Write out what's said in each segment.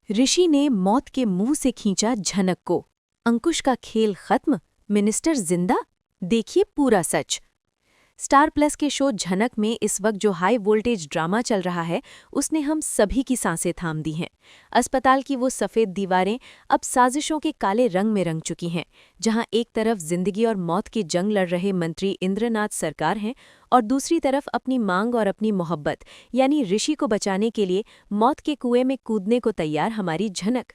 ऋषि ने मौत के मुंह से खींचा झनक को। अंकुश का खेल खत्म, मिनिस्टर जिंदा। देखिए पूरा सच। स्टार प्लस के शो झनक में इस वक्त जो हाई वोल्टेज ड्रामा चल रहा है, उसने हम सभी की सांसें थाम दी हैं। अस्पताल की वो सफ़ेद दीवारें अब साजिशों के काले रंग में रंग चुकी हैं, जहां एक तरफ जिंदगी और मौत की जंग लड़ रहे मंत्री इंद्रनाथ सरकार हैं और दूसरी तरफ अपनी मांग और अपनी मोहब्बत यानी ऋषि को बचाने के लिए मौत के कुएं में कूदने को तैयार हमारी झनक।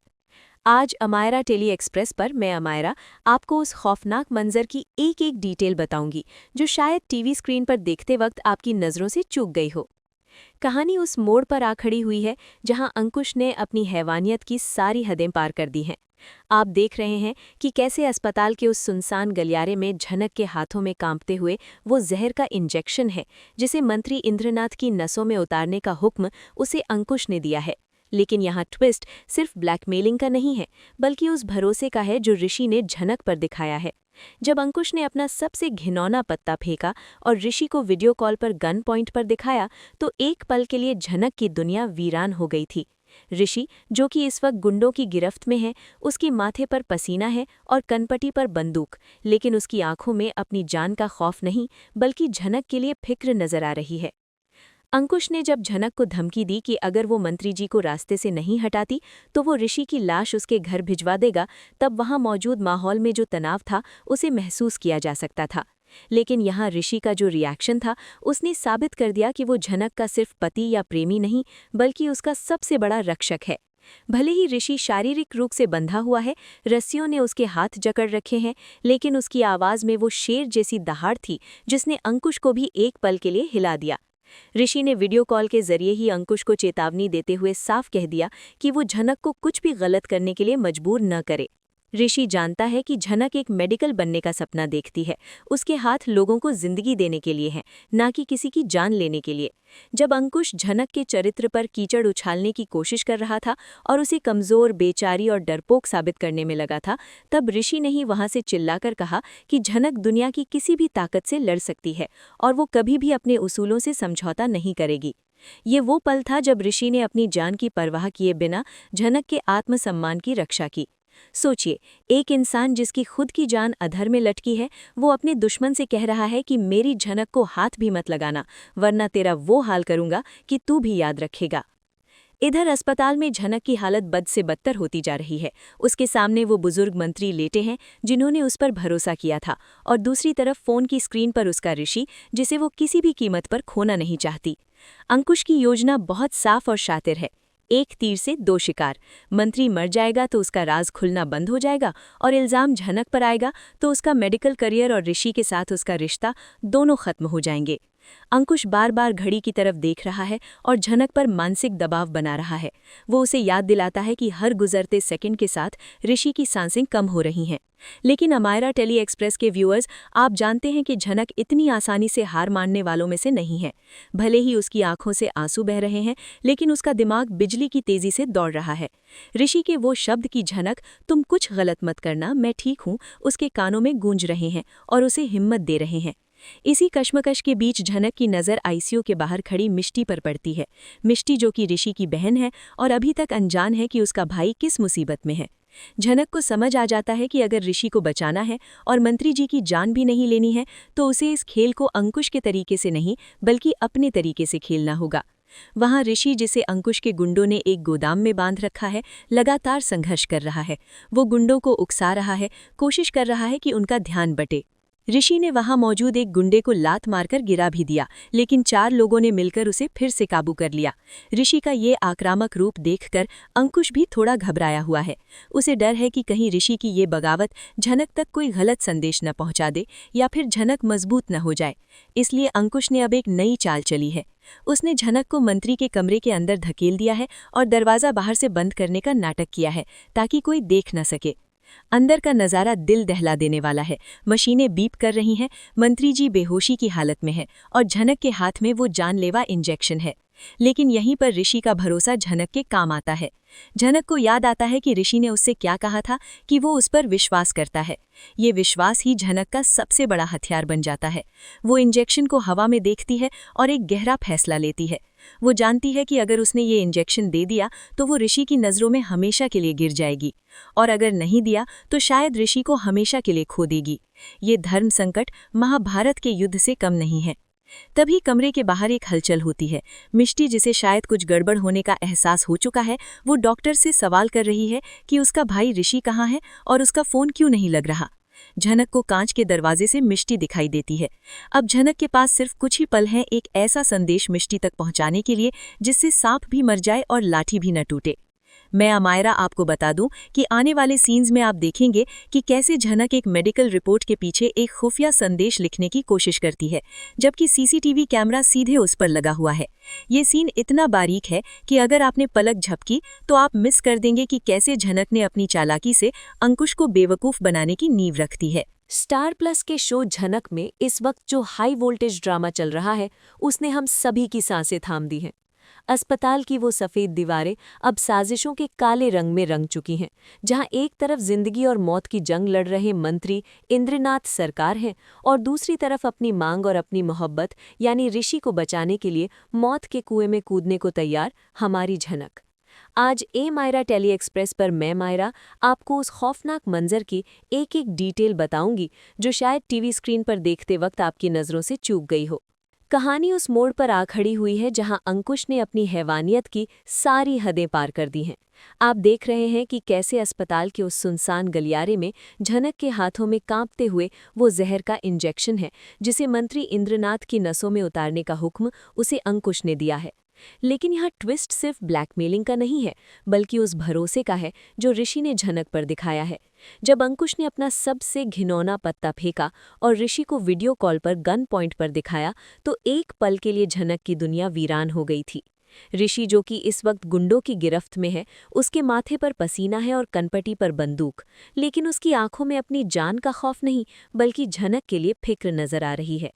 आज अमायरा टेली एक्सप्रेस पर मैं अमायरा आपको उस खौफनाक मंजर की एक एक डिटेल बताऊंगी जो शायद टीवी स्क्रीन पर देखते वक्त आपकी नज़रों से चूक गई हो। कहानी उस मोड़ पर आ खड़ी हुई है जहां अंकुश ने अपनी हैवानियत की सारी हदें पार कर दी हैं। आप देख रहे हैं कि कैसे अस्पताल के उस सुनसान गलियारे में झनक के हाथों में कांपते हुए वो जहर का इंजेक्शन है जिसे मंत्री इंद्रनाथ की नसों में उतारने का हुक्म उसे अंकुश ने दिया है। लेकिन यहाँ ट्विस्ट सिर्फ ब्लैकमेलिंग का नहीं है, बल्कि उस भरोसे का है जो ऋषि ने झनक पर दिखाया है। जब अंकुश ने अपना सबसे घिनौना पत्ता फेंका और ऋषि को वीडियो कॉल पर गन पॉइंट पर दिखाया, तो एक पल के लिए झनक की दुनिया वीरान हो गई थी। ऋषि, जो कि इस वक्त गुंडों की गिरफ्त में है, उसकी माथे पर पसीना है और कनपटी पर बंदूक, लेकिन उसकी आंखों में अपनी जान का खौफ नहीं, बल्कि झनक के लिए फिक्र नजर आ रही है। अंकुश ने जब झनक को धमकी दी कि अगर वो मंत्री जी को रास्ते से नहीं हटाती तो वो ऋषि की लाश उसके घर भिजवा देगा, तब वहां मौजूद माहौल में जो तनाव था उसे महसूस किया जा सकता था। लेकिन यहाँ ऋषि का जो रिएक्शन था, उसने साबित कर दिया कि वो झनक का सिर्फ पति या प्रेमी नहीं, बल्कि उसका सबसे बड़ा रक्षक है। भले ही ऋषि शारीरिक रूप से बंधा हुआ है, रस्सियों ने उसके हाथ जकड़ रखे हैं, लेकिन उसकी आवाज़ में वो शेर जैसी दहाड़ थी जिसने अंकुश को भी एक पल के लिए हिला दिया। ऋषि ने वीडियो कॉल के जरिए ही अंकुश को चेतावनी देते हुए साफ कह दिया कि वो झनक को कुछ भी गलत करने के लिए मजबूर न करे। ऋषि जानता है कि झनक एक मेडिकल बनने का सपना देखती है, उसके हाथ लोगों को जिंदगी देने के लिए हैं, ना कि किसी की जान लेने के लिए। जब अंकुश झनक के चरित्र पर कीचड़ उछालने की कोशिश कर रहा था और उसे कमजोर, बेचारी और डरपोक साबित करने में लगा था, तब ऋषि ने ही वहां से चिल्लाकर कहा कि झनक दुनिया की किसी भी ताकत से लड़ सकती है और वो कभी भी अपने उसूलों से समझौता नहीं करेगी। ये वो पल था जब ऋषि ने अपनी जान की परवाह किए बिना झनक के आत्मसम्मान की रक्षा की। सोचिए, एक इंसान जिसकी खुद की जान अधर में लटकी है, वो अपने दुश्मन से कह रहा है कि मेरी झनक को हाथ भी मत लगाना, वरना तेरा वो हाल करूंगा कि तू भी याद रखेगा। इधर अस्पताल में झनक की हालत बद से बदतर होती जा रही है। उसके सामने वो बुजुर्ग मंत्री लेटे हैं जिन्होंने उस पर भरोसा किया था, और दूसरी तरफ फोन की स्क्रीन पर उसका ऋषि, जिसे वो किसी भी कीमत पर खोना नहीं चाहती। अंकुश की योजना बहुत साफ और शातिर है। एक तीर से दो शिकार। मंत्री मर जाएगा तो उसका राज खुलना बंद हो जाएगा, और इल्जाम झनक पर आएगा तो उसका मेडिकल करियर और ऋषि के साथ उसका रिश्ता दोनों खत्म हो जाएंगे। अंकुश बार बार घड़ी की तरफ देख रहा है और झनक पर मानसिक दबाव बना रहा है। वो उसे याद दिलाता है कि हर गुजरते सेकंड के साथ ऋषि की सांसें कम हो रही हैं। लेकिन अमायरा टेली एक्सप्रेस के व्यूअर्स, आप जानते हैं कि झनक इतनी आसानी से हार मानने वालों में से नहीं है। भले ही उसकी आंखों से आंसू बह रहे हैं, लेकिन उसका दिमाग बिजली की तेजी से दौड़ रहा है। ऋषि के वो शब्द की झनक, तुम कुछ गलत मत करना, मैं ठीक हूँ, उसके कानों में गूंज रहे हैं और उसे हिम्मत दे रहे हैं। इसी कश्मकश के बीच झनक की नज़र आईसीयू के बाहर खड़ी मिष्टी पर पड़ती है। मिष्टी, जो कि ऋषि की बहन है और अभी तक अनजान है कि उसका भाई किस मुसीबत में है। झनक को समझ आ जाता है कि अगर ऋषि को बचाना है और मंत्री जी की जान भी नहीं लेनी है, तो उसे इस खेल को अंकुश के तरीके से नहीं, बल्कि अपने तरीके से खेलना होगा। वहां ऋषि, जिसे अंकुश के गुंडों ने एक गोदाम में बांध रखा है, लगातार संघर्ष कर रहा है। वो गुंडों को उकसा रहा है, कोशिश कर रहा है कि उनका ध्यान बटे। ऋषि ने वहां मौजूद एक गुंडे को लात मारकर गिरा भी दिया, लेकिन 4 लोगों ने मिलकर उसे फिर से काबू कर लिया। ऋषि का ये आक्रामक रूप देखकर अंकुश भी थोड़ा घबराया हुआ है। उसे डर है कि कहीं ऋषि की ये बगावत झनक तक कोई गलत संदेश न पहुंचा दे, या फिर झनक मजबूत न हो जाए। इसलिए अंकुश ने अब एक नई चाल चली है। उसने झनक को मंत्री के कमरे के अंदर धकेल दिया है और दरवाज़ा बाहर से बंद करने का नाटक किया है, ताकि कोई देख न सके। अंदर का नज़ारा दिल दहला देने वाला है। मशीनें बीप कर रही हैं, मंत्री जी बेहोशी की हालत में है और झनक के हाथ में वो जानलेवा इंजेक्शन है। लेकिन यहीं पर ऋषि का भरोसा झनक के काम आता है। झनक को याद आता है कि ऋषि ने उससे क्या कहा था कि वो उस पर विश्वास करता है। ये विश्वास ही झनक का सबसे बड़ा हथियार बन जाता है। वो इंजेक्शन को हवा में देखती है और एक गहरा फैसला लेती है। वो जानती है कि अगर उसने ये इंजेक्शन दे दिया तो वो ऋषि की नज़रों में हमेशा के लिए गिर जाएगी, और अगर नहीं दिया तो शायद ऋषि को हमेशा के लिए खो देगी। ये धर्म संकट महाभारत के युद्ध से कम नहीं है। तभी कमरे के बाहर एक हलचल होती है। मिष्टी, जिसे शायद कुछ गड़बड़ होने का एहसास हो चुका है, वो डॉक्टर से सवाल कर रही है कि उसका भाई ऋषि कहाँ है और उसका फ़ोन क्यों नहीं लग रहा। झनक को कांच के दरवाजे से मिष्टी दिखाई देती है। अब झनक के पास सिर्फ कुछ ही पल हैं एक ऐसा संदेश मिष्टी तक पहुंचाने के लिए जिससे सांप भी मर जाए और लाठी भी न टूटे। मैं अमायरा आपको बता दूं कि आने वाले सीन्स में आप देखेंगे कि कैसे झनक एक मेडिकल रिपोर्ट के पीछे एक खुफिया संदेश लिखने की कोशिश करती है, जबकि सीसीटीवी कैमरा सीधे उस पर लगा हुआ है। ये सीन इतना बारीक है कि अगर आपने पलक झपकी तो आप मिस कर देंगे कि कैसे झनक ने अपनी चालाकी से अंकुश को बेवकूफ़ बनाने की नींव रखती है। स्टार प्लस के शो झनक में इस वक्त जो हाई वोल्टेज ड्रामा चल रहा है उसने हम सभी की सांसें थाम दी हैं। अस्पताल की वो सफ़ेद दीवारें अब साजिशों के काले रंग में रंग चुकी हैं, जहां एक तरफ जिंदगी और मौत की जंग लड़ रहे मंत्री इंद्रनाथ सरकार हैं और दूसरी तरफ अपनी मांग और अपनी मोहब्बत यानी ऋषि को बचाने के लिए मौत के कुएं में कूदने को तैयार हमारी झनक। आज ए मायरा टेली एक्सप्रेस पर मैं मायरा आपको उस खौफनाक मंजर की एक एक डिटेल बताऊंगी जो शायद टीवी स्क्रीन पर देखते वक्त आपकी नज़रों से चूक गई हो। कहानी उस मोड़ पर आ खड़ी हुई है जहां अंकुश ने अपनी हैवानियत की सारी हदें पार कर दी हैं। आप देख रहे हैं कि कैसे अस्पताल के उस सुनसान गलियारे में झनक के हाथों में कांपते हुए वो जहर का इंजेक्शन है जिसे मंत्री इंद्रनाथ की नसों में उतारने का हुक्म उसे अंकुश ने दिया है। लेकिन यहाँ ट्विस्ट सिर्फ ब्लैकमेलिंग का नहीं है, बल्कि उस भरोसे का है जो ऋषि ने झनक पर दिखाया है। जब अंकुश ने अपना सबसे घिनौना पत्ता फेंका और ऋषि को वीडियो कॉल पर गन पॉइंट पर दिखाया तो एक पल के लिए झनक की दुनिया वीरान हो गई थी। ऋषि, जो कि इस वक्त गुंडों की गिरफ्त में है, उसके माथे पर पसीना है और कनपटी पर बंदूक, लेकिन उसकी आंखों में अपनी जान का खौफ नहीं बल्कि झनक के लिए फिक्र नजर आ रही है।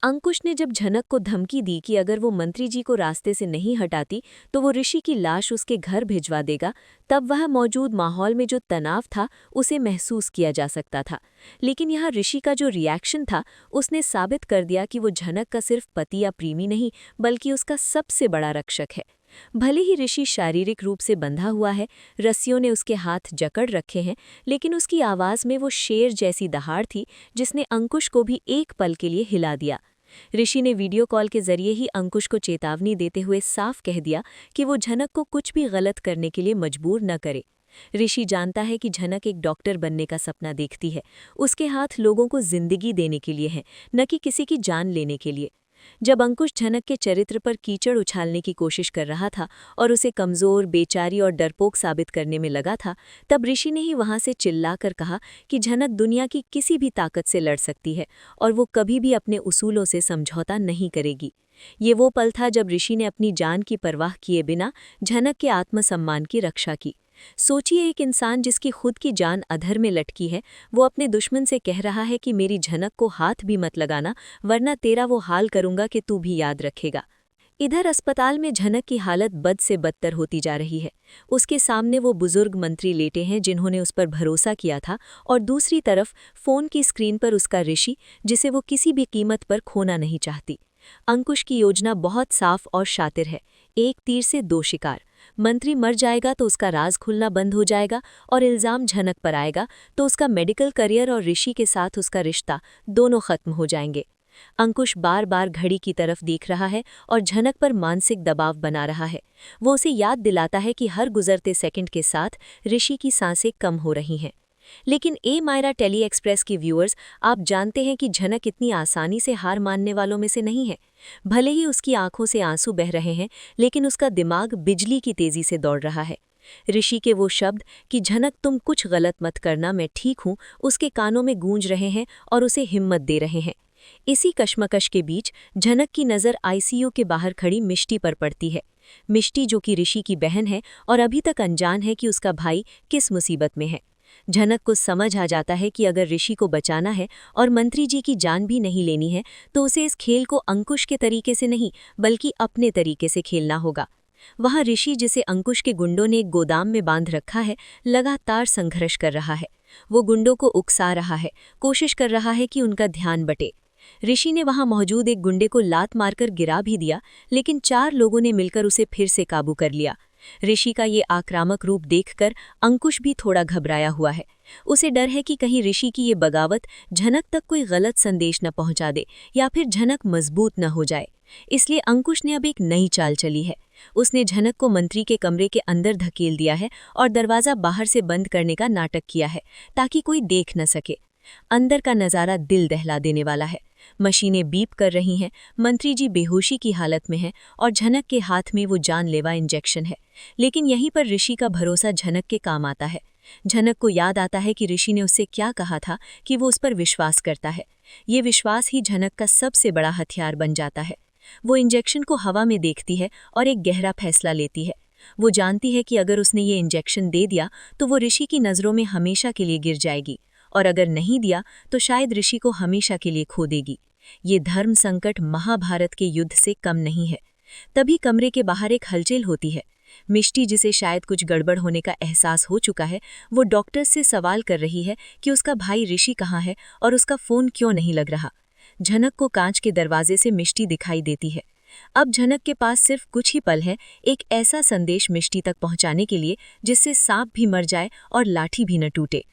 अंकुश ने जब झनक को धमकी दी कि अगर वो मंत्री जी को रास्ते से नहीं हटाती तो वो ऋषि की लाश उसके घर भिजवा देगा, तब वह मौजूद माहौल में जो तनाव था उसे महसूस किया जा सकता था। लेकिन यहाँ ऋषि का जो रिएक्शन था उसने साबित कर दिया कि वो झनक का सिर्फ पति या प्रेमी नहीं बल्कि उसका सबसे बड़ा रक्षक है। भले ही ऋषि शारीरिक रूप से बंधा हुआ है, रस्सियों ने उसके हाथ जकड़ रखे हैं, लेकिन उसकी आवाज़ में वो शेर जैसी दहाड़ थी जिसने अंकुश को भी एक पल के लिए हिला दिया। ऋषि ने वीडियो कॉल के जरिए ही अंकुश को चेतावनी देते हुए साफ कह दिया कि वो झनक को कुछ भी गलत करने के लिए मजबूर न करे। ऋषि जानता है कि झनक एक डॉक्टर बनने का सपना देखती है। उसके हाथ लोगों को जिंदगी देने के लिए हैं, न कि किसी की जान लेने के लिए। जब अंकुश झनक के चरित्र पर कीचड़ उछालने की कोशिश कर रहा था और उसे कमज़ोर, बेचारी और डरपोक साबित करने में लगा था, तब ऋषि ने ही वहां से चिल्लाकर कहा कि झनक दुनिया की किसी भी ताकत से लड़ सकती है और वो कभी भी अपने उसूलों से समझौता नहीं करेगी। ये वो पल था जब ऋषि ने अपनी जान की परवाह किए बिना झनक के आत्मसम्मान की रक्षा की। सोचिए, एक इंसान जिसकी खुद की जान अधर में लटकी है, वो अपने दुश्मन से कह रहा है कि मेरी झनक को हाथ भी मत लगाना वरना तेरा वो हाल करूंगा कि तू भी याद रखेगा। इधर अस्पताल में झनक की हालत बद से बदतर होती जा रही है। उसके सामने वो बुजुर्ग मंत्री लेटे हैं जिन्होंने उस पर भरोसा किया था, और दूसरी तरफ फ़ोन की स्क्रीन पर उसका ऋषि जिसे वो किसी भी कीमत पर खोना नहीं चाहती। अंकुश की योजना बहुत साफ और शातिर है, एक तीर से दो शिकार। मंत्री मर जाएगा तो उसका राज खुलना बंद हो जाएगा और इल्ज़ाम झनक पर आएगा तो उसका मेडिकल करियर और ऋषि के साथ उसका रिश्ता दोनों खत्म हो जाएंगे। अंकुश बार बार घड़ी की तरफ देख रहा है और झनक पर मानसिक दबाव बना रहा है। वो उसे याद दिलाता है कि हर गुजरते सेकंड के साथ ऋषि की सांसें कम हो रही हैं। लेकिन ए मायरा टेली एक्सप्रेस के व्यूअर्स, आप जानते हैं कि झनक इतनी आसानी से हार मानने वालों में से नहीं है। भले ही उसकी आंखों से आंसू बह रहे हैं, लेकिन उसका दिमाग बिजली की तेजी से दौड़ रहा है। ऋषि के वो शब्द कि झनक तुम कुछ गलत मत करना, मैं ठीक हूँ, उसके कानों में गूंज रहे हैं और उसे हिम्मत दे रहे हैं। इसी कश्मकश के बीच झनक की नज़र आईसीयू के बाहर खड़ी मिष्टी पर पड़ती है। मिष्टी, जो कि ऋषि की बहन है और अभी तक अनजान है कि उसका भाई किस मुसीबत में है। झनक को समझ आ जाता है कि अगर ऋषि को बचाना है और मंत्री जी की जान भी नहीं लेनी है तो उसे इस खेल को अंकुश के तरीके से नहीं बल्कि अपने तरीके से खेलना होगा। वहाँ ऋषि, जिसे अंकुश के गुंडों ने एक गोदाम में बांध रखा है, लगातार संघर्ष कर रहा है। वो गुंडों को उकसा रहा है, कोशिश कर रहा है कि उनका ध्यान बटे। ऋषि ने वहां मौजूद एक गुंडे को लात मारकर गिरा भी दिया, लेकिन 4 लोगों ने मिलकर उसे फिर से काबू कर लिया। ऋषि का ये आक्रामक रूप देखकर अंकुश भी थोड़ा घबराया हुआ है। उसे डर है कि कहीं ऋषि की ये बगावत झनक तक कोई गलत संदेश न पहुंचा दे या फिर झनक मजबूत न हो जाए। इसलिए अंकुश ने अब एक नई चाल चली है। उसने झनक को मंत्री के कमरे के अंदर धकेल दिया है और दरवाजा बाहर से बंद करने का नाटक किया है ताकि कोई देख न सके। अंदर का नज़ारा दिल दहला देने वाला है। मशीनें बीप कर रही हैं, मंत्री जी बेहोशी की हालत में हैं और झनक के हाथ में वो जानलेवा इंजेक्शन है। लेकिन यहीं पर ऋषि का भरोसा झनक के काम आता है। झनक को याद आता है कि ऋषि ने उससे क्या कहा था कि वो उस पर विश्वास करता है। ये विश्वास ही झनक का सबसे बड़ा हथियार बन जाता है। वो इंजेक्शन को हवा में देखती है और एक गहरा फैसला लेती है। वो जानती है कि अगर उसने ये इंजेक्शन दे दिया तो वो ऋषि की नज़रों में हमेशा के लिए गिर जाएगी, और अगर नहीं दिया तो शायद ऋषि को हमेशा के लिए खो देगी। ये धर्म संकट महाभारत के युद्ध से कम नहीं है। तभी कमरे के बाहर एक हलचल होती है। मिष्टी, जिसे शायद कुछ गड़बड़ होने का एहसास हो चुका है, वो डॉक्टर से सवाल कर रही है कि उसका भाई ऋषि कहाँ है और उसका फ़ोन क्यों नहीं लग रहा। झनक को कांच के दरवाजे से मिष्टी दिखाई देती है। अब झनक के पास सिर्फ कुछ ही पल है, एक ऐसा संदेश मिष्टी तक पहुंचाने के लिए जिससे सांप भी मर जाए और लाठी भी न टूटे।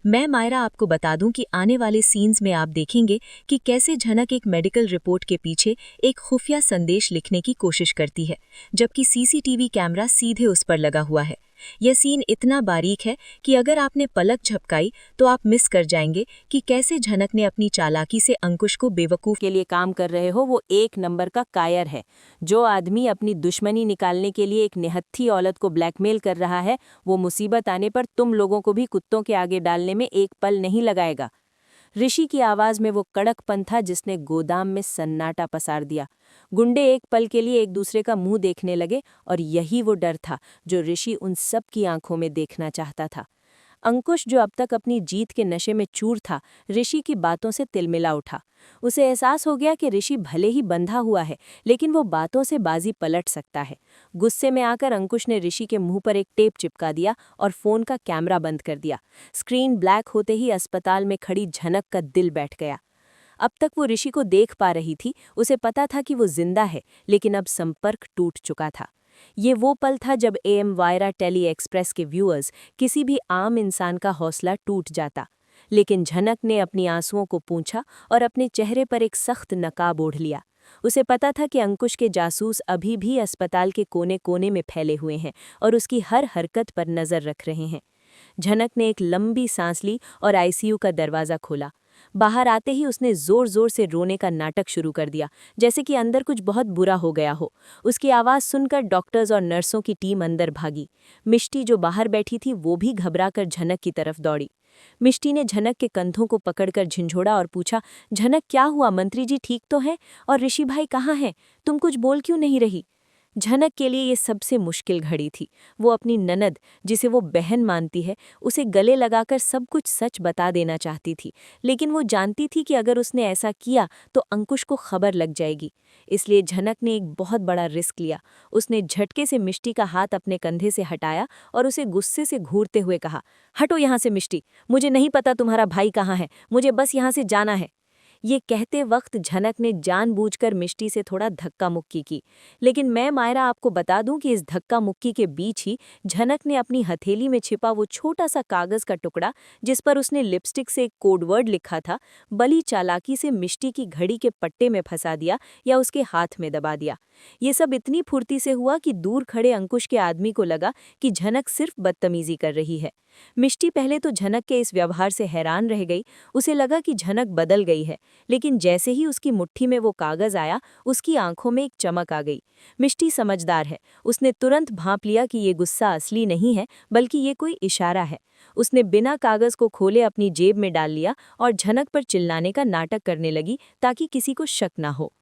मैं मायरा आपको बता दूं कि आने वाले सीन्स में आप देखेंगे कि कैसे झनक एक मेडिकल रिपोर्ट के पीछे एक खुफिया संदेश लिखने की कोशिश करती है, जबकि सीसीटीवी कैमरा सीधे उस पर लगा हुआ है। यह सीन इतना बारीक है कि अगर आपने पलक झपकाई तो आप मिस कर जाएंगे कि कैसे झनक ने अपनी चालाकी से अंकुश को बेवकूफ़ के लिए काम कर रहे हो वो एक नंबर का कायर है। जो आदमी अपनी दुश्मनी निकालने के लिए एक निहत्थी औरत को ब्लैकमेल कर रहा है, वो मुसीबत आने पर तुम लोगों को भी कुत्तों के आगे डालने में एक पल नहीं लगाएगा। ऋषि की आवाज में वो कड़कपन था जिसने गोदाम में सन्नाटा पसार दिया। गुंडे एक पल के लिए एक दूसरे का मुंह देखने लगे और यही वो डर था जो ऋषि उन सब की आंखों में देखना चाहता था। अंकुश, जो अब तक अपनी जीत के नशे में चूर था, ऋषि की बातों से तिलमिला उठा। उसे एहसास हो गया कि ऋषि भले ही बंधा हुआ है, लेकिन वो बातों से बाजी पलट सकता है। गुस्से में आकर अंकुश ने ऋषि के मुंह पर एक टेप चिपका दिया और फोन का कैमरा बंद कर दिया। स्क्रीन ब्लैक होते ही अस्पताल में खड़ी झनक का दिल बैठ गया। अब तक वो ऋषि को देख पा रही थी, उसे पता था कि वो जिंदा है, लेकिन अब संपर्क टूट चुका था। ये वो पल था जब AM वायरा टेली एक्सप्रेस के व्यूअर्स, किसी भी आम इंसान का हौसला टूट जाता। लेकिन झनक ने अपनी आंसुओं को पोंछा और अपने चेहरे पर एक सख्त नकाब ओढ़ लिया। उसे पता था कि अंकुश के जासूस अभी भी अस्पताल के कोने कोने में फैले हुए हैं और उसकी हर हरकत पर नजर रख रहे हैं। झनक ने एक लंबी सांस ली और ICU का दरवाज़ा खोला। बाहर आते ही उसने जोर जोर से रोने का नाटक शुरू कर दिया, जैसे कि अंदर कुछ बहुत बुरा हो गया हो। उसकी आवाज़ सुनकर डॉक्टर्स और नर्सों की टीम अंदर भागी। मिष्टी, जो बाहर बैठी थी, वो भी घबराकर झनक की तरफ दौड़ी। मिष्टी ने झनक के कंधों को पकड़कर झिंझोड़ा और पूछा, झनक क्या हुआ? मंत्री जी ठीक तो हैं? और ऋषि भाई कहाँ हैं? तुम कुछ बोल क्यों नहीं रही? झनक के लिए ये सबसे मुश्किल घड़ी थी। वो अपनी ननद, जिसे वो बहन मानती है, उसे गले लगाकर सब कुछ सच बता देना चाहती थी, लेकिन वो जानती थी कि अगर उसने ऐसा किया तो अंकुश को खबर लग जाएगी। इसलिए झनक ने एक बहुत बड़ा रिस्क लिया। उसने झटके से मिष्टी का हाथ अपने कंधे से हटाया और उसे गुस्से से घूरते हुए कहा, हटो यहाँ से मिष्टी, मुझे नहीं पता तुम्हारा भाई कहाँ है, मुझे बस यहाँ से जाना है। ये कहते वक्त झनक ने जानबूझकर मिष्टी से थोड़ा धक्का मुक्की की, लेकिन मैं मायरा आपको बता दूं कि इस धक्का मुक्की के बीच ही झनक ने अपनी हथेली में छिपा वो छोटा सा कागज का टुकड़ा, जिस पर उसने लिपस्टिक से एक कोडवर्ड लिखा था, बड़ी चालाकी से मिष्टी की घड़ी के पट्टे में फंसा दिया या उसके हाथ में दबा दिया। ये सब इतनी फुर्ती से हुआ कि दूर खड़े अंकुश के आदमी को लगा कि झनक सिर्फ बदतमीजी कर रही है। मिष्टी पहले तो झनक के इस व्यवहार से हैरान रह गई। उसे लगा कि झनक बदल गई है, लेकिन जैसे ही उसकी मुट्ठी में वो कागज आया, उसकी आंखों में एक चमक आ गई। मिष्टी समझदार है, उसने तुरंत भांप लिया कि ये गुस्सा असली नहीं है, बल्कि ये कोई इशारा है। उसने बिना कागज को खोले अपनी जेब में डाल लिया और झनक पर चिल्लाने का नाटक करने लगी ताकि किसी को शक ना हो।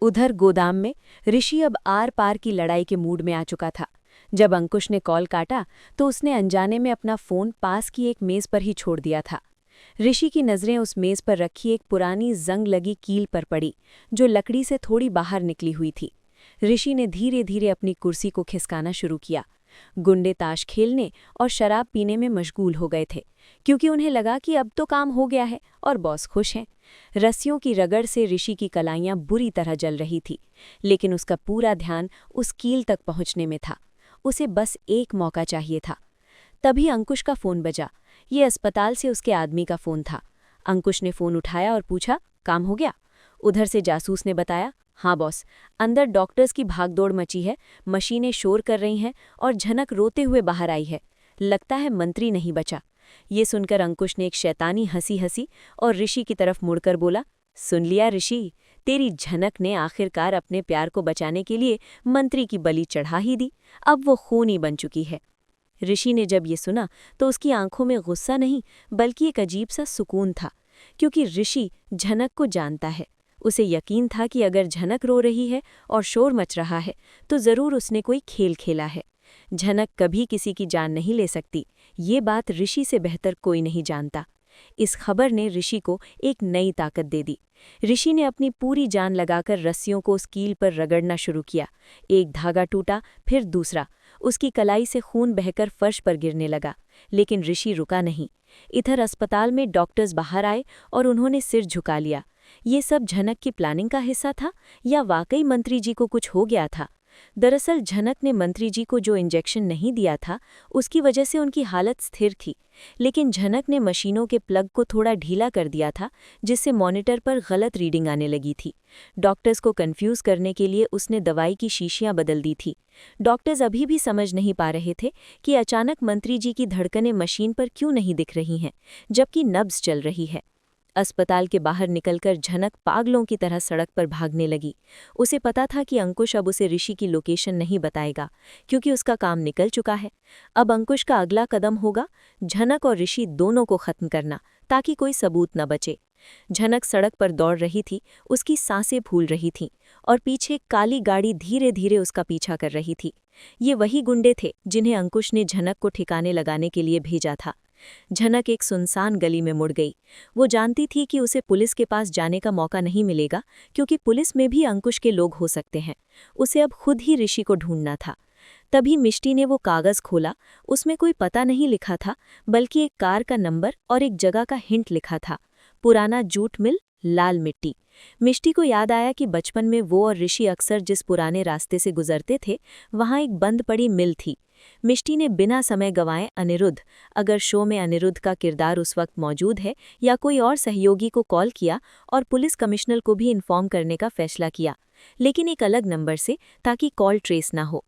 उधर गोदाम में ऋषि अब आर पार की लड़ाई के मूड में आ चुका था। जब अंकुश ने कॉल काटा तो उसने अनजाने में अपना फ़ोन पास की एक मेज़ पर ही छोड़ दिया था। ऋषि की नज़रें उस मेज़ पर रखी एक पुरानी जंग लगी कील पर पड़ी, जो लकड़ी से थोड़ी बाहर निकली हुई थी। ऋषि ने धीरे धीरे अपनी कुर्सी को खिसकाना शुरू किया। गुंडे ताश खेलने और शराब पीने में मशगूल हो गए थे, क्योंकि उन्हें लगा कि अब तो काम हो गया है और बॉस खुश हैं। रस्सियों की रगड़ से ऋषि की कलाइयां बुरी तरह जल रही थी, लेकिन उसका पूरा ध्यान उस कील तक पहुंचने में था। उसे बस एक मौका चाहिए था। तभी अंकुश का फ़ोन बजा। ये अस्पताल से उसके आदमी का फ़ोन था। अंकुश ने फ़ोन उठाया और पूछा, काम हो गया? उधर से जासूस ने बताया, हाँ बॉस, अंदर डॉक्टर्स की भागदौड़ मची है, मशीनें शोर कर रही हैं और झनक रोते हुए बाहर आई है। लगता है मंत्री नहीं बचा। ये सुनकर अंकुश ने एक शैतानी हंसी हंसी और ऋषि की तरफ मुड़कर बोला, सुन लिया ऋषि, तेरी झनक ने आखिरकार अपने प्यार को बचाने के लिए मंत्री की बलि चढ़ा ही दी। अब वो खूनी बन चुकी है। ऋषि ने जब ये सुना तो उसकी आंखों में गुस्सा नहीं बल्कि एक अजीब सा सुकून था, क्योंकि ऋषि झनक को जानता है। उसे यकीन था कि अगर झनक रो रही है और शोर मच रहा है तो ज़रूर उसने कोई खेल खेला है। झनक कभी किसी की जान नहीं ले सकती, ये बात ऋषि से बेहतर कोई नहीं जानता। इस खबर ने ऋषि को एक नई ताकत दे दी। ऋषि ने अपनी पूरी जान लगाकर रस्सियों को उस कील पर रगड़ना शुरू किया। एक धागा टूटा, फिर दूसरा। उसकी कलाई से खून बहकर फर्श पर गिरने लगा, लेकिन ऋषि रुका नहीं। इधर अस्पताल में डॉक्टर्स बाहर आए और उन्होंने सिर झुका लिया। ये सब झनक की प्लानिंग का हिस्सा था या वाकई मंत्री जी को कुछ हो गया था? दरअसल झनक ने मंत्री जी को जो इंजेक्शन नहीं दिया था उसकी वजह से उनकी हालत स्थिर थी, लेकिन झनक ने मशीनों के प्लग को थोड़ा ढीला कर दिया था, जिससे मॉनिटर पर गलत रीडिंग आने लगी थी। डॉक्टर्स को कंफ्यूज करने के लिए उसने दवाई की शीशियां बदल दी थी। डॉक्टर्स अभी भी समझ नहीं पा रहे थे कि अचानक मंत्री जी की धड़कनें मशीन पर क्यों नहीं दिख रही हैं, जबकि नब्ज चल रही है। अस्पताल के बाहर निकलकर झनक पागलों की तरह सड़क पर भागने लगी। उसे पता था कि अंकुश अब उसे ऋषि की लोकेशन नहीं बताएगा, क्योंकि उसका काम निकल चुका है। अब अंकुश का अगला कदम होगा झनक और ऋषि दोनों को खत्म करना, ताकि कोई सबूत न बचे। झनक सड़क पर दौड़ रही थी, उसकी सांसें फूल रही थीं और पीछे काली गाड़ी धीरे धीरे उसका पीछा कर रही थी। ये वही गुंडे थे जिन्हें अंकुश ने झनक को ठिकाने लगाने के लिए भेजा था। झनक एक सुनसान गली में मुड़ गई। वो जानती थी कि उसे पुलिस के पास जाने का मौका नहीं मिलेगा, क्योंकि पुलिस में भी अंकुश के लोग हो सकते हैं। उसे अब खुद ही ऋषि को ढूंढना था। तभी मिष्टी ने वो कागज़ खोला। उसमें कोई पता नहीं लिखा था, बल्कि एक कार का नंबर और एक जगह का हिंट लिखा था, पुराना जूट मिल, लाल मिट्टी। मिष्टी को याद आया कि बचपन में वो और ऋषि अक्सर जिस पुराने रास्ते से गुजरते थे, वहाँ एक बंद पड़ी मिल थी। मिष्टी ने बिना समय गंवाए अनिरुद्ध, अगर शो में अनिरुद्ध का किरदार उस वक्त मौजूद है या कोई और सहयोगी, को कॉल किया और पुलिस कमिश्नर को भी इन्फॉर्म करने का फैसला किया, लेकिन एक अलग नंबर से, ताकि कॉल ट्रेस ना हो।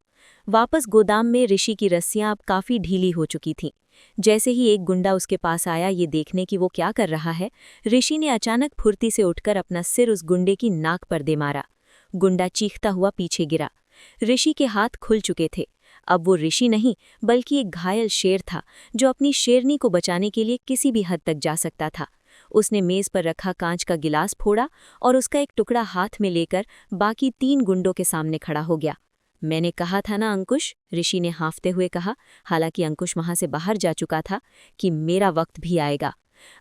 वापस गोदाम में ऋषि की रस्सियां अब काफ़ी ढीली हो चुकी थीं। जैसे ही एक गुंडा उसके पास आया ये देखने कि वो क्या कर रहा है, ऋषि ने अचानक फुर्ती से उठकर अपना सिर उस गुंडे की नाक पर दे मारा। गुंडा चीखता हुआ पीछे गिरा। ऋषि के हाथ खुल चुके थे। अब वो ऋषि नहीं बल्कि एक घायल शेर था, जो अपनी शेरनी को बचाने के लिए किसी भी हद तक जा सकता था। उसने मेज पर रखा कांच का गिलास फोड़ा और उसका एक टुकड़ा हाथ में लेकर बाकी 3 गुंडों के सामने खड़ा हो गया। मैंने कहा था ना अंकुश, ऋषि ने हाँफते हुए कहा, हालांकि अंकुश वहां से बाहर जा चुका था, कि मेरा वक्त भी आएगा।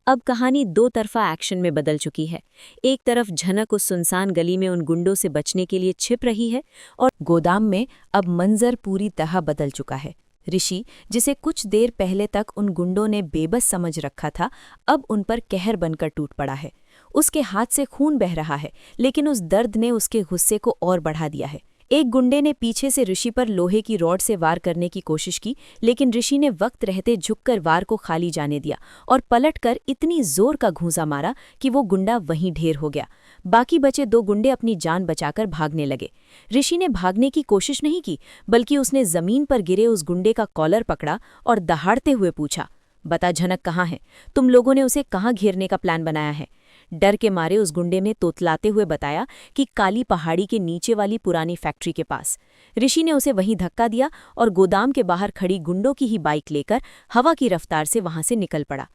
अब कहानी 2 तरफा एक्शन में बदल चुकी है। एक तरफ झनक उस सुनसान गली में उन गुंडों से बचने के लिए छिप रही है, और गोदाम में अब मंजर पूरी तरह बदल चुका है। ऋषि, जिसे कुछ देर पहले तक उन गुंडों ने बेबस समझ रखा था, अब उन पर कहर बनकर टूट पड़ा है। उसके हाथ से खून बह रहा है, लेकिन उस दर्द ने उसके गुस्से को और बढ़ा दिया है। एक गुंडे ने पीछे से ऋषि पर लोहे की रॉड से वार करने की कोशिश की, लेकिन ऋषि ने वक्त रहते झुककर वार को खाली जाने दिया और पलटकर इतनी जोर का घूंसा मारा कि वो गुंडा वहीं ढेर हो गया। बाकी बचे 2 गुंडे अपनी जान बचाकर भागने लगे। ऋषि ने भागने की कोशिश नहीं की, बल्कि उसने जमीन पर गिरे उस गुंडे का कॉलर पकड़ा और दहाड़ते हुए पूछा, बता झनक कहाँ है? तुम लोगों ने उसे कहाँ घेरने का प्लान बनाया है? डर के मारे उस गुंडे ने तोतलाते हुए बताया कि काली पहाड़ी के नीचे वाली पुरानी फैक्ट्री के पास। ऋषि ने उसे वहीं धक्का दिया और गोदाम के बाहर खड़ी गुंडों की ही बाइक लेकर हवा की रफ्तार से वहां से निकल पड़ा।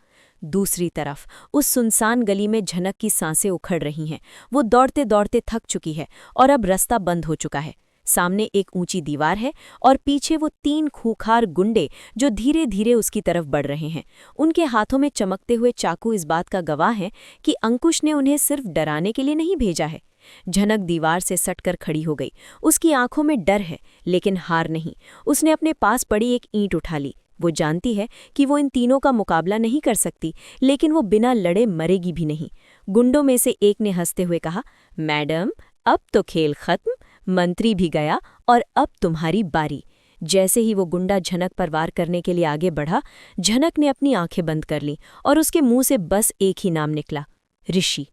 दूसरी तरफ उस सुनसान गली में झनक की सांसें उखड़ रही हैं। वो दौड़ते दौड़ते थक चुकी है और अब रास्ता बंद हो चुका है। सामने एक ऊंची दीवार है और पीछे वो 3 खूंखार गुंडे जो धीरे धीरे उसकी तरफ बढ़ रहे हैं। उनके हाथों में चमकते हुए चाकू इस बात का गवाह है कि अंकुश ने उन्हें सिर्फ डराने के लिए नहीं भेजा है। झनक दीवार से सटकर खड़ी हो गई। उसकी आंखों में डर है, लेकिन हार नहीं। उसने अपने पास पड़ी एक ईंट उठा ली। वो जानती है कि वो इन तीनों का मुकाबला नहीं कर सकती, लेकिन वो बिना लड़े मरेगी भी नहीं। गुंडों में से एक ने हंसते हुए कहा, मैडम, अब तो खेल खत्म, मंत्री भी गया और अब तुम्हारी बारी। जैसे ही वो गुंडा झनक पर वार करने के लिए आगे बढ़ा, झनक ने अपनी आंखें बंद कर लीं और उसके मुंह से बस एक ही नाम निकला, ऋषि।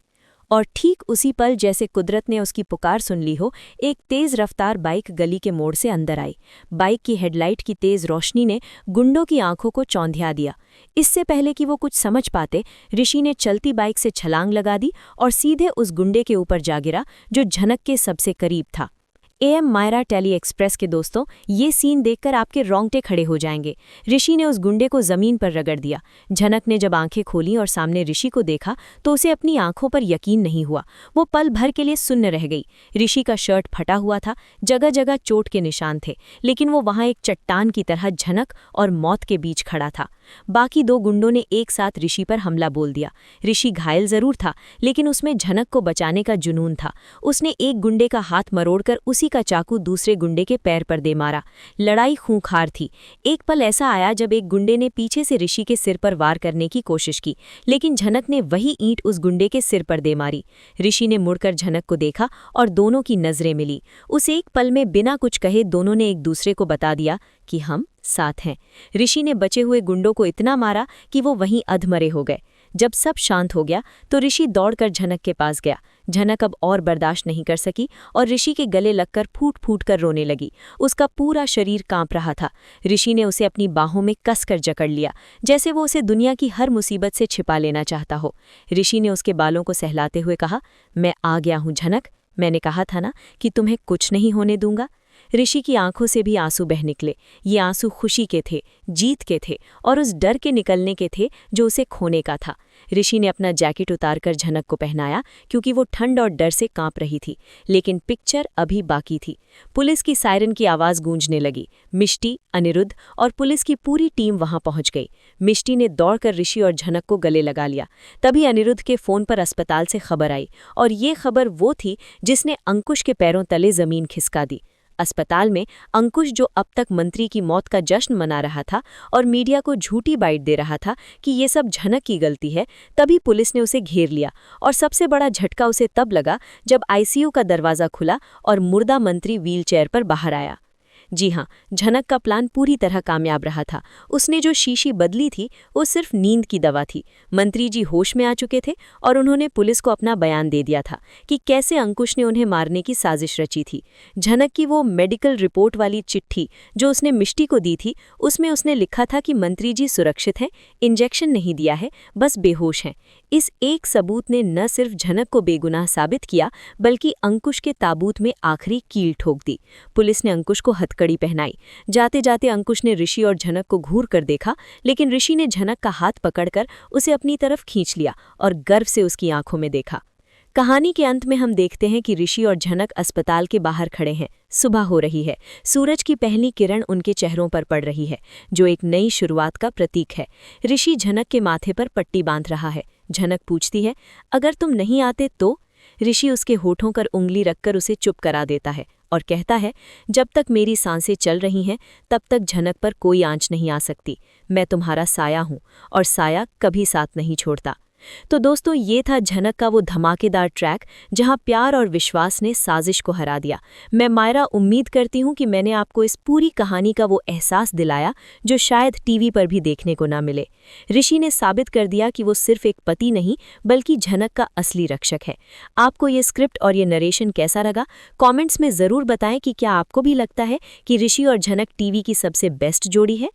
और ठीक उसी पल जैसे कुदरत ने उसकी पुकार सुन ली हो, एक तेज रफ्तार बाइक गली के मोड़ से अंदर आई। बाइक की हेडलाइट की तेज रोशनी ने गुंडों की आंखों को चौंधिया दिया। इससे पहले कि वो कुछ समझ पाते, ऋषि ने चलती बाइक से छलांग लगा दी और सीधे उस गुंडे के ऊपर जा गिरा जो झनक के सबसे करीब था। AM मायरा टेली एक्सप्रेस के दोस्तों, ये सीन देखकर आपके रोंगटे खड़े हो जाएंगे। ऋषि ने उस गुंडे को जमीन पर रगड़ दिया। झनक ने जब आंखें खोलीं और सामने ऋषि को देखा तो उसे अपनी आंखों पर यकीन नहीं हुआ। वो पल भर के लिए सुन्न रह गई। ऋषि का शर्ट फटा हुआ था, जगह जगह चोट के निशान थे, लेकिन वो वहां एक चट्टान की तरह झनक और मौत के बीच खड़ा था। बाकी 2 गुंडों ने एक साथ ऋषि पर हमला बोल दिया। ऋषि घायल जरूर था, लेकिन उसमें झनक को बचाने का जुनून था। उसने एक गुंडे का हाथ मरोड़कर उसी का चाकू दूसरे गुंडे के पैर पर दे मारा। लड़ाई खूंखार थी। एक पल ऐसा आया जब एक गुंडे ने पीछे से ऋषि के सिर पर वार करने की कोशिश की, लेकिन झनक ने वही ईंट उस गुंडे के सिर पर दे मारी। ऋषि ने मुड़कर झनक को देखा और दोनों की नजरें मिली। उस एक पल में बिना कुछ कहे दोनों ने एक दूसरे को बता दिया कि हम साथ हैं। ऋषि ने बचे हुए गुंडों को इतना मारा कि वो वहीं अधमरे हो गए। जब सब शांत हो गया तो ऋषि दौड़कर झनक के पास गया। झनक अब और बर्दाश्त नहीं कर सकी और ऋषि के गले लगकर फूट फूट कर रोने लगी। उसका पूरा शरीर कांप रहा था। ऋषि ने उसे अपनी बाहों में कसकर जकड़ लिया, जैसे वो उसे दुनिया की हर मुसीबत से छिपा लेना चाहता हो। ऋषि ने उसके बालों को सहलाते हुए कहा, मैं आ गया हूँ झनक, मैंने कहा था ना कि तुम्हें कुछ नहीं होने दूंगा। ऋषि की आंखों से भी आंसू बह निकले। ये आंसू खुशी के थे, जीत के थे और उस डर के निकलने के थे जो उसे खोने का था। ऋषि ने अपना जैकेट उतारकर झनक को पहनाया, क्योंकि वो ठंड और डर से कांप रही थी। लेकिन पिक्चर अभी बाकी थी। पुलिस की सायरन की आवाज गूंजने लगी। मिष्टी, अनिरुद्ध और पुलिस की पूरी टीम वहां पहुंच गई। मिष्टी ने दौड़कर ऋषि और झनक को गले लगा लिया। तभी अनिरुद्ध के फोन पर अस्पताल से खबर आई, और ये खबर वो थी जिसने अंकुश के पैरों तले जमीन खिसका दी। अस्पताल में अंकुश, जो अब तक मंत्री की मौत का जश्न मना रहा था और मीडिया को झूठी बाइट दे रहा था कि ये सब झनक की गलती है, तभी पुलिस ने उसे घेर लिया। और सबसे बड़ा झटका उसे तब लगा जब ICU का दरवाज़ा खुला और मुर्दा मंत्री व्हीलचेयर पर बाहर आया। जी हाँ, झनक का प्लान पूरी तरह कामयाब रहा था। उसने जो शीशी बदली थी वो सिर्फ नींद की दवा थी। मंत्री जी होश में आ चुके थे और उन्होंने पुलिस को अपना बयान दे दिया था कि कैसे अंकुश ने उन्हें मारने की साजिश रची थी। झनक की वो मेडिकल रिपोर्ट वाली चिट्ठी जो उसने मिष्टी को दी थी, उसमें उसने लिखा था कि मंत्री जी सुरक्षित हैं, इंजेक्शन नहीं दिया है, बस बेहोश हैं। इस एक सबूत ने न सिर्फ झनक को बेगुनाह साबित किया, बल्कि अंकुश के ताबूत में आखिरी कील ठोक दी। पुलिस ने अंकुश को हथकड़ी पहनाई। जाते जाते अंकुश ने ऋषि और झनक को घूर कर देखा, लेकिन ऋषि ने झनक का हाथ पकड़कर उसे अपनी तरफ खींच लिया और गर्व से उसकी आंखों में देखा। कहानी के अंत में हम देखते हैं कि ऋषि और झनक अस्पताल के बाहर खड़े हैं। सुबह हो रही है। सूरज की पहली किरण उनके चेहरों पर पड़ रही है, जो एक नई शुरुआत का प्रतीक है। ऋषि झनक के माथे पर पट्टी बांध रहा है। झनक पूछती है, अगर तुम नहीं आते तो? ऋषि उसके होठों पर उंगली रखकर उसे चुप करा देता है और कहता है, जब तक मेरी सांसें चल रही हैं तब तक झनक पर कोई आंच नहीं आ सकती। मैं तुम्हारा साया हूँ और साया कभी साथ नहीं छोड़ता। तो दोस्तों, ये था झनक का वो धमाकेदार ट्रैक जहां प्यार और विश्वास ने साजिश को हरा दिया। मैं मायरा उम्मीद करती हूं कि मैंने आपको इस पूरी कहानी का वो एहसास दिलाया जो शायद टीवी पर भी देखने को ना मिले। ऋषि ने साबित कर दिया कि वो सिर्फ एक पति नहीं, बल्कि झनक का असली रक्षक है। आपको ये स्क्रिप्ट और ये नरेशन कैसा लगा? कॉमेंट्स में ज़रूर बताएं कि क्या आपको भी लगता है कि ऋषि और झनक टीवी की सबसे बेस्ट जोड़ी है।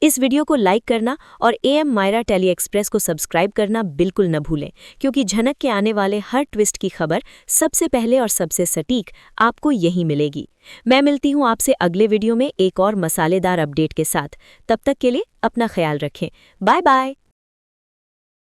इस वीडियो को लाइक करना और AM मायरा टेली एक्सप्रेस को सब्सक्राइब करना बिल्कुल न भूलें, क्योंकि झनक के आने वाले हर ट्विस्ट की खबर सबसे पहले और सबसे सटीक आपको यहीं मिलेगी। मैं मिलती हूँ आपसे अगले वीडियो में एक और मसालेदार अपडेट के साथ। तब तक के लिए अपना ख्याल रखें। Bye bye.